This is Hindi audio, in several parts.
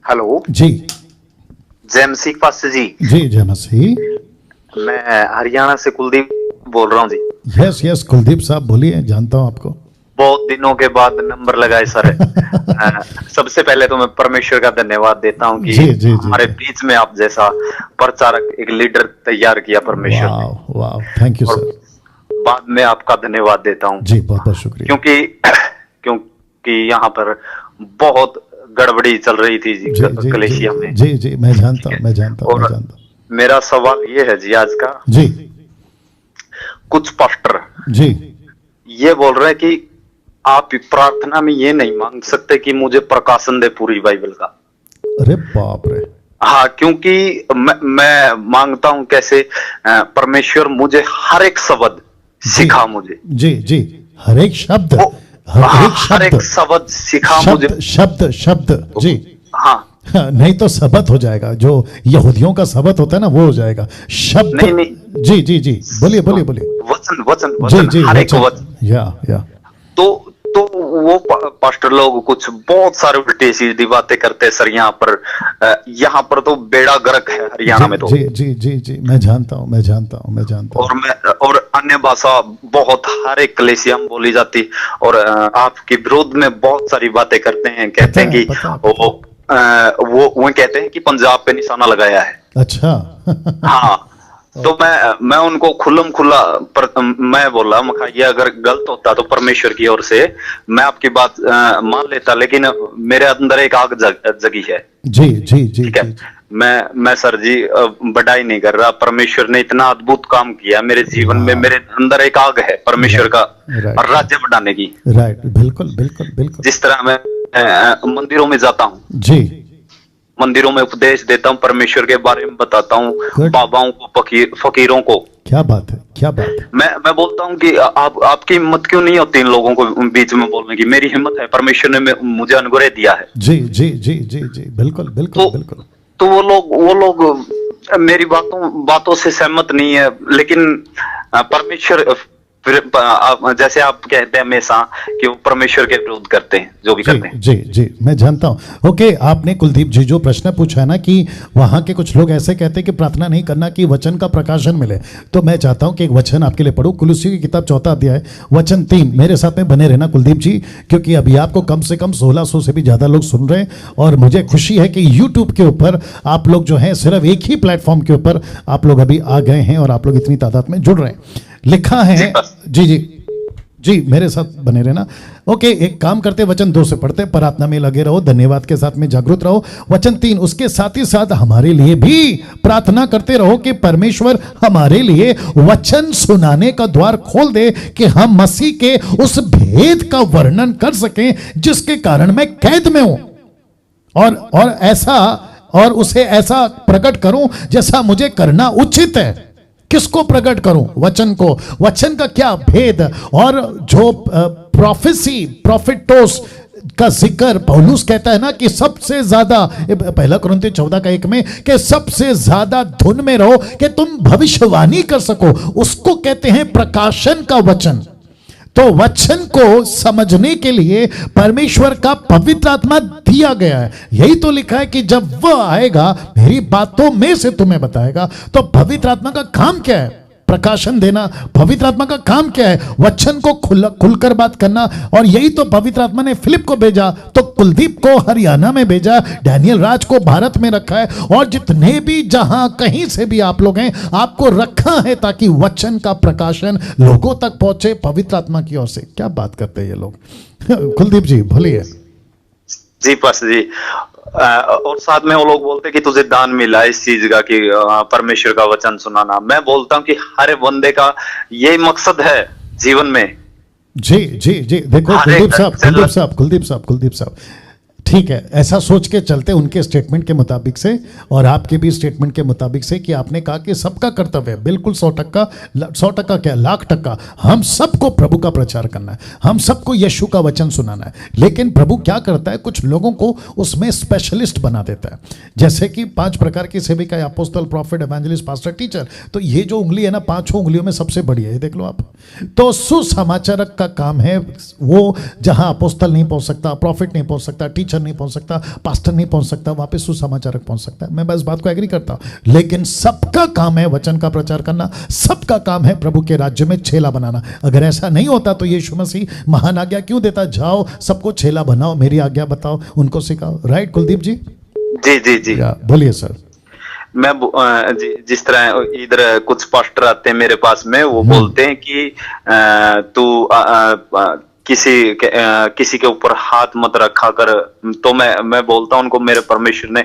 हेलो जी जय मसीह पास्टर जी। जी जय मसीह। मैं हरियाणा से कुलदीप बोल रहा हूँ जी। यस यस कुलदीप साहब बोलिए, जानता हूँ आपको। बहुत दिनों के बाद नंबर लगाए सर। सबसे पहले तो मैं परमेश्वर का धन्यवाद देता हूँ कि जी जी जी हमारे जी। बीच में आप जैसा प्रचारक एक लीडर तैयार किया परमेश्वर ने। वाह वाह, थैंक यू और सर। बाद में आपका धन्यवाद देता हूँ जी बहुत बहुत शुक्रिया। क्योंकि क्योंकि यहाँ पर बहुत गड़बड़ी चल रही थी जी जी जी जी कलेशिया में। जी जी, मैं जानता ठीक हूँ है। मैं जानता हूँ मैं और जानता हूँ। मेरा सवाल ये है जी आज का, जी कुछ पास्टर जी ये बोल रहे हैं कि आप प्रार्थना में ये नहीं मांग सकते कि मुझे प्रकाशन दे पूरी बाइबल का। अरे बाप रे। हाँ, क्योंकि मैं मांगता हूं कैसे, परमेश्वर मुझे हर एक शब्द सिखा मुझे। जी जी, हर एक शब्द, वो हर एक हर एक शब्द, शब्द सिखा मुझे। शब्द शब्द शब्द जी। हाँ हाँ, नहीं तो सबत हो जाएगा, जो यहूदियों का सबत होता है ना वो हो जाएगा। शब्द नहीं नहीं, जी जी जी, बोलिए बोलिए बोलिए। वचन वचन जी वचन, जी हर एक वचन, वचन। या तो वो पास्टर लोग कुछ बहुत सारे उल्टी सीधी बातें करते हैं सर यहाँ पर। यहाँ पर तो बेड़ा गर्क है हरियाणा जी में तो। जी जी जी जी, मैं जानता हूँ मैं जानता हूँ मैं जानता हूँ। और अन्य भाषा बहुत हर एक कलेसिया में बोली जाती। और आपके विरोध में बहुत सारी बातें करते हैं, कहते हैं कि पता है, पता है। वो कहते हैं कि पंजाब पे निशाना लगाया है। अच्छा हाँ, तो मैं उनको खुल्लम खुल्ला मैं बोला, मैं ये अगर गलत होता तो परमेश्वर की ओर से मैं आपकी बात मान लेता, लेकिन मेरे अंदर एक आग जगी है। जी जी जी ठीक है। जी। मैं सर जी बड़ाई नहीं कर रहा, परमेश्वर ने इतना अद्भुत काम किया मेरे जीवन में। मेरे अंदर एक आग है परमेश्वर का और राज्य बढ़ाने की। राइट, बिल्कुल बिल्कुल बिल्कुल। जिस तरह मैं मंदिरों में जाता हूँ, जी, मंदिरों में उपदेश देता हूँ, परमेश्वर के बारे में बताता हूँ, Good. बाबाओं को, फकीरों को। क्या बात है, क्या बात है। मैं बोलता हूँ कि आपकी हिम्मत क्यों नहीं होती इन लोगों को बीच में बोलने की। मेरी हिम्मत है, परमेश्वर ने मुझे अनुग्रह दिया है। जी जी जी जी जी, बिल्कुल बिल्कुल बिल्कुल। तो वो लोग मेरी बातों से सहमत नहीं है, लेकिन परमेश्वर जैसे आप कहते हैं हमेशा कि वो परमेश्वर के विरोध करते हैं जो भी करते हैं। जी जी, मैं जानता हूं। ओके, आपने कुलदीप जी जो प्रश्न पूछा है ना कि वहां के कुछ लोग ऐसे कहते हैं कि प्रार्थना नहीं करना कि वचन का प्रकाशन मिले, तो मैं चाहता हूं कि एक वचन आपके लिए पढ़ूं। कुलुस्सी की किताब 4 अध्याय वचन 3। मेरे साथ में बने रहना कुलदीप जी, क्योंकि अभी आपको कम से कम 1600 से भी ज्यादा लोग सुन रहे हैं और मुझे खुशी है कि यूट्यूब के ऊपर आप लोग जो है सिर्फ एक ही प्लेटफॉर्म के ऊपर आप लोग अभी आ गए हैं और आप लोग इतनी तादाद में जुड़ रहे हैं। लिखा है जी जी जी, मेरे साथ बने रहना। ओके, एक काम करते, वचन 2 से पढ़ते, प्रार्थना में लगे रहो, धन्यवाद के साथ में जागरूक रहो। वचन 3, उसके साथ ही साथ हमारे लिए भी प्रार्थना करते रहो कि परमेश्वर हमारे लिए वचन सुनाने का द्वार खोल दे कि हम मसीह के उस भेद का वर्णन कर सकें जिसके कारण मैं कैद में हूं, और ऐसा और उसे ऐसा प्रकट करूं जैसा मुझे करना उचित है। किसको प्रकट करूं? वचन को। वचन का क्या भेद, और जो प्रोफेसी, प्रोफिटोस का जिक्र पौलुस कहता है ना कि सबसे ज्यादा, 1 कुरिन्थियों 14:1 में, कि सबसे ज्यादा धुन में रहो कि तुम भविष्यवाणी कर सको, उसको कहते हैं प्रकाशन का वचन। तो वचन को समझने के लिए परमेश्वर का पवित्र आत्मा दिया गया है। यही तो लिखा है कि जब वह आएगा मेरी बातों में से तुम्हें बताएगा। तो पवित्र आत्मा का काम क्या है? प्रकाशन देना। पवित्र आत्मा का काम क्या है? वचन को खुलकर बात करना। और यही तो पवित्र आत्मा ने फिलिप को भेजा, तो कुलदीप को हरियाणा में भेजा, डैनियल राज को भारत में रखा है, और जितने भी जहां कहीं से भी आप लोग हैं, आपको रखा है ताकि वचन का प्रकाशन लोगों तक पहुंचे पवित्र आत्मा की ओर से। क्या बात करते हैं ये लोग। कुलदीप जी बोलिए। जी पास्टर जी, और साथ में वो लोग बोलते कि तुझे दान मिला इस चीज का कि परमेश्वर का वचन सुनाना। मैं बोलता हूं कि हर बंदे का यही मकसद है जीवन में। जी जी जी, देखो कुलदीप साहब, ठीक है, ऐसा सोच के चलते उनके स्टेटमेंट के मुताबिक से और आपके भी स्टेटमेंट के मुताबिक से कि आपने कहा कि सबका कर्तव्य है, बिल्कुल 100% क्या, 1,00,000% हम सबको प्रभु का प्रचार करना है, हम सबको यीशु का वचन सुनाना है। लेकिन प्रभु क्या करता है, कुछ लोगों को उसमें स्पेशलिस्ट बना देता है। जैसे कि 5 प्रकार की सेविका, अपोस्तल, प्रॉफिट, एवेंजलिस्ट, पास्टर, टीचर। तो ये जो उंगली है ना, 5 उंगलियों में सबसे बड़ी है, ये देख लो आप। तो सुसमाचारक का काम है वो, जहां अपोस्तल नहीं पहुंच सकता, प्रॉफिट नहीं पहुंच सकता, टीचर प्रचार नहीं पहुंच सकता, पास्टर नहीं पहुंच सकता, वहां पे सुसमाचारक पहुंच सकता है। मैं बस बात को एग्री करता हूं, लेकिन सबका काम है वचन का प्रचार करना, सबका काम है प्रभु के राज्य में छेला बनाना। अगर ऐसा नहीं होता तो यीशु मसीह महान आज्ञा क्यों देता, जाओ सबको छेला बनाओ, मेरी आज्ञा बताओ, उनको सिखाओ। राइट कुलदीप जी? जी जी जी, बोलिए सर। मैं जिस तरह इधर कुछ पास्टर आते हैं मेरे पास में, वो बोलते हैं कि तू किसी के ऊपर हाथ मत रखा कर। तो मैं बोलता हूं उनको, मेरे परमेश्वर ने,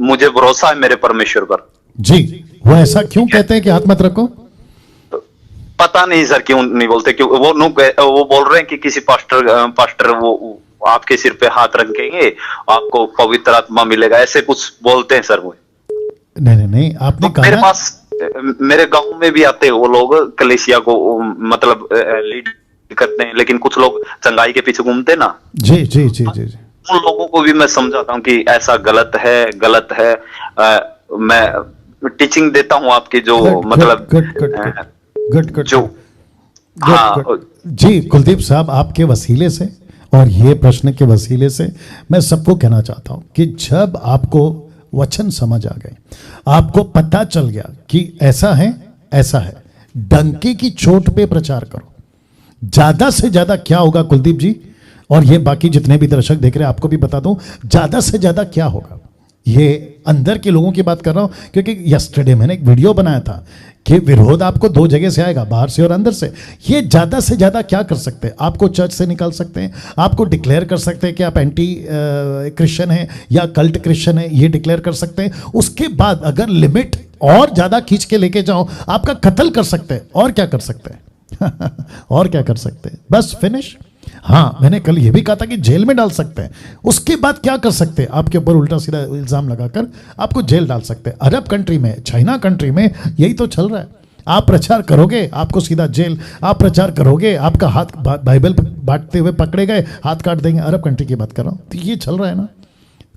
मुझे भरोसा है मेरे परमेश्वर पर। जी, वो ऐसा क्यों कहते हैं कि हाथ मत रखो? पता नहीं सर क्यों नहीं बोलते, क्यों वो बोल रहे हैं कि किसी पास्टर वो आपके सिर पे हाथ रखेंगे, आपको पवित्र आत्मा मिलेगा, ऐसे कुछ बोलते हैं सर वो। नहीं, आपने तो कहा मेरे पास, मेरे गांव में भी आते हैं वो लोग, कलीसिया को मतलब लीड करते हैं, लेकिन कुछ लोग चंगाई के पीछे घूमते ना। जी जी जी जी जी, उन लोगों को भी मैं समझाता हूँ कि ऐसा गलत है। मैं टीचिंग देता हूँ आपकी जो मतलब गुड जो हाँ जी। कुलदीप साहब, आपके वसीले से और ये प्रश्न के वसीले से मैं सबको कहना चाहता हूं कि जब आपको वचन समझ आ गए, आपको पता चल गया कि ऐसा है, डंके की चोट पे प्रचार करो। ज्यादा से ज्यादा क्या होगा कुलदीप जी, और ये बाकी जितने भी दर्शक देख रहे हैं आपको भी बता दूं, ज्यादा से ज्यादा क्या होगा, ये अंदर के लोगों की बात कर रहा हूं, क्योंकि यस्टरडे मैंने एक वीडियो बनाया था कि विरोध आपको दो जगह से आएगा, बाहर से और अंदर से। ये ज्यादा से ज्यादा क्या कर सकते हैं, आपको चर्च से निकाल सकते हैं, आपको डिक्लेयर कर सकते हैं कि आप एंटी क्रिश्चियन हैं या कल्ट क्रिश्चियन है, ये डिक्लेयर कर सकते हैं। उसके बाद अगर लिमिट और ज्यादा खींच के लेके जाओ, आपका कत्ल कर सकते हैं। और क्या कर सकते हैं और क्या कर सकते हैं, बस फिनिश। हाँ, मैंने कल ये भी कहा था कि जेल में डाल सकते हैं। उसके बाद क्या कर सकते हैं, आपके ऊपर उल्टा सीधा इल्जाम लगाकर आपको जेल डाल सकते हैं। अरब कंट्री में, चाइना कंट्री में यही तो चल रहा है। आप प्रचार करोगे, आपको सीधा जेल। आप प्रचार करोगे, आपका हाथ बाइबल बांटते हुए पकड़े गए, हाथ काट देंगे। अरब कंट्री की बात कर रहा हूं, तो ये चल रहा है ना।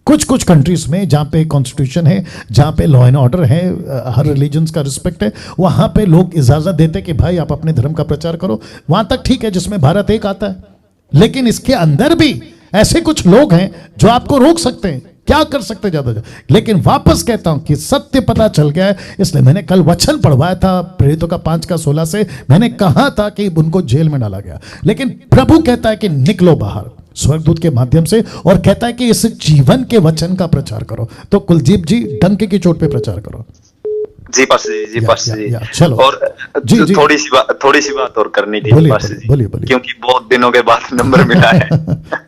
कुछ कंट्रीज में जहाँ पे कॉन्स्टिट्यूशन है, जहाँ पे लॉ एंड ऑर्डर है, हर रिलीजन्स का रिस्पेक्ट है, वहाँ पे लोग इजाज़त देते कि भाई आप अपने धर्म का प्रचार करो। वहाँ तक ठीक है जिसमें भारत एक आता है, लेकिन इसके अंदर भी ऐसे कुछ लोग हैं जो आपको रोक सकते हैं। क्या कर सकते ज्यादा। लेकिन वापस कहता हूं कि सत्य पता चल गया है, इसलिए मैंने कल वचन पढ़वाया था प्रेरितों का 5:16 से। मैंने कहा था कि उनको जेल में डाला गया, लेकिन प्रभु कहता है कि निकलो बाहर स्वर्गदूत के माध्यम से, और कहता है कि इस जीवन के वचन का प्रचार करो। तो कुलदीप जी, डंके की चोट पे प्रचार करो। जी पास्टर जी। चलो, और जी, थोड़ी सी बात और करनी थी पास्टर जी, बोलिए। क्योंकि बहुत दिनों के बाद नंबर मिला है।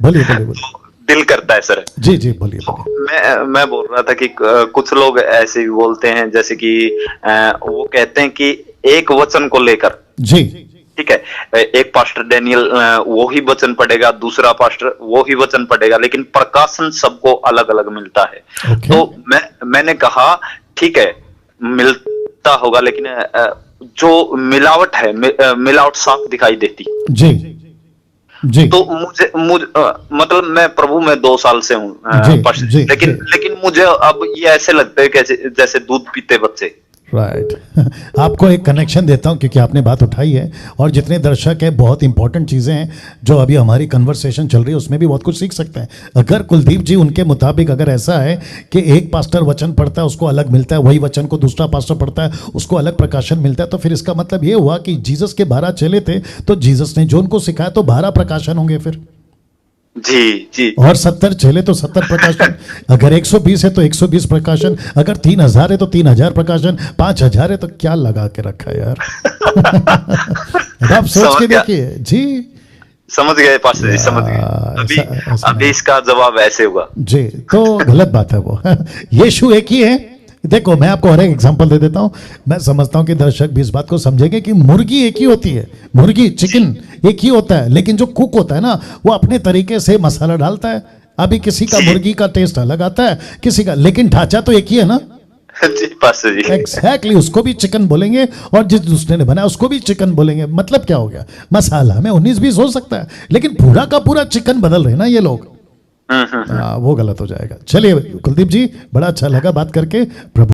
बोलिए। तो दिल करता है सर। जी, बोलिए। मैं बोल रहा था कि कुछ लोग ऐसे भी बोलते हैं, जैसे कि वो कहते हैं कि एक वचन को लेकर, जी ठीक है, एक पास्टर डैनियल वो ही वचन पढ़ेगा, दूसरा पास्टर वो ही वचन पढ़ेगा, लेकिन प्रकाशन सबको अलग अलग मिलता है। तो मैंने कहा ठीक है, मिलता होगा, लेकिन जो मिलावट है, मिलावट साफ दिखाई देती। जी। तो मुझे मतलब मैं प्रभु में 2 साल से हूँ, लेकिन मुझे अब ये ऐसे लगता है जैसे दूध पीते बच्चे। राइट। आपको एक कनेक्शन देता हूं क्योंकि आपने बात उठाई है, और जितने दर्शक हैं, बहुत इंपॉर्टेंट चीज़ें हैं जो अभी हमारी कन्वर्सेशन चल रही है, उसमें भी बहुत कुछ सीख सकते हैं। अगर कुलदीप जी उनके मुताबिक अगर ऐसा है कि एक पास्टर वचन पढ़ता है उसको अलग मिलता है, वही वचन को दूसरा पास्टर पढ़ता है उसको अलग प्रकाशन मिलता है, तो फिर इसका मतलब ये हुआ कि जीसस के 12 चेले थे, तो जीसस ने जो उनको सिखाया तो 12 प्रकाशन होंगे फिर। जी। और 70 चेले तो 70 प्रकाशन। अगर 120 है तो 120 प्रकाशन, अगर 3000 है तो 3000 प्रकाशन, 5000 है तो क्या लगा के रखा है यार। आप सोच के देखिए। जी, समझ गए पास्टर जी, समझ गए। अभी इसका जवाब ऐसे हुआ। जी, तो गलत बात है वो। यीशु एक ही है। देखो, मैं आपको और एक एग्जांपल दे देता हूं। मैं समझता हूं कि दर्शक भी इस बात को समझेंगे कि मुर्गी एक ही होती है, मुर्गी चिकन एक ही होता है, लेकिन जो कुक होता है ना, वो अपने तरीके से मसाला डालता है। अभी किसी का मुर्गी का टेस्ट अलग आता है, किसी का, लेकिन ढांचा तो एक ही है ना। जी पास्टर जी, एग्जैक्टली। उसको भी चिकन बोलेंगे और जिस दूसरे ने बनाया उसको भी चिकन बोलेंगे। मतलब क्या हो गया, मसाला में 19-20 हो सकता है, लेकिन पूरा का पूरा चिकन बदल रहे हैं ना ये लोग। वो गलत हो जाएगा। चलिए कुलदीप जी, बड़ा अच्छा लगा बात करके। प्रभु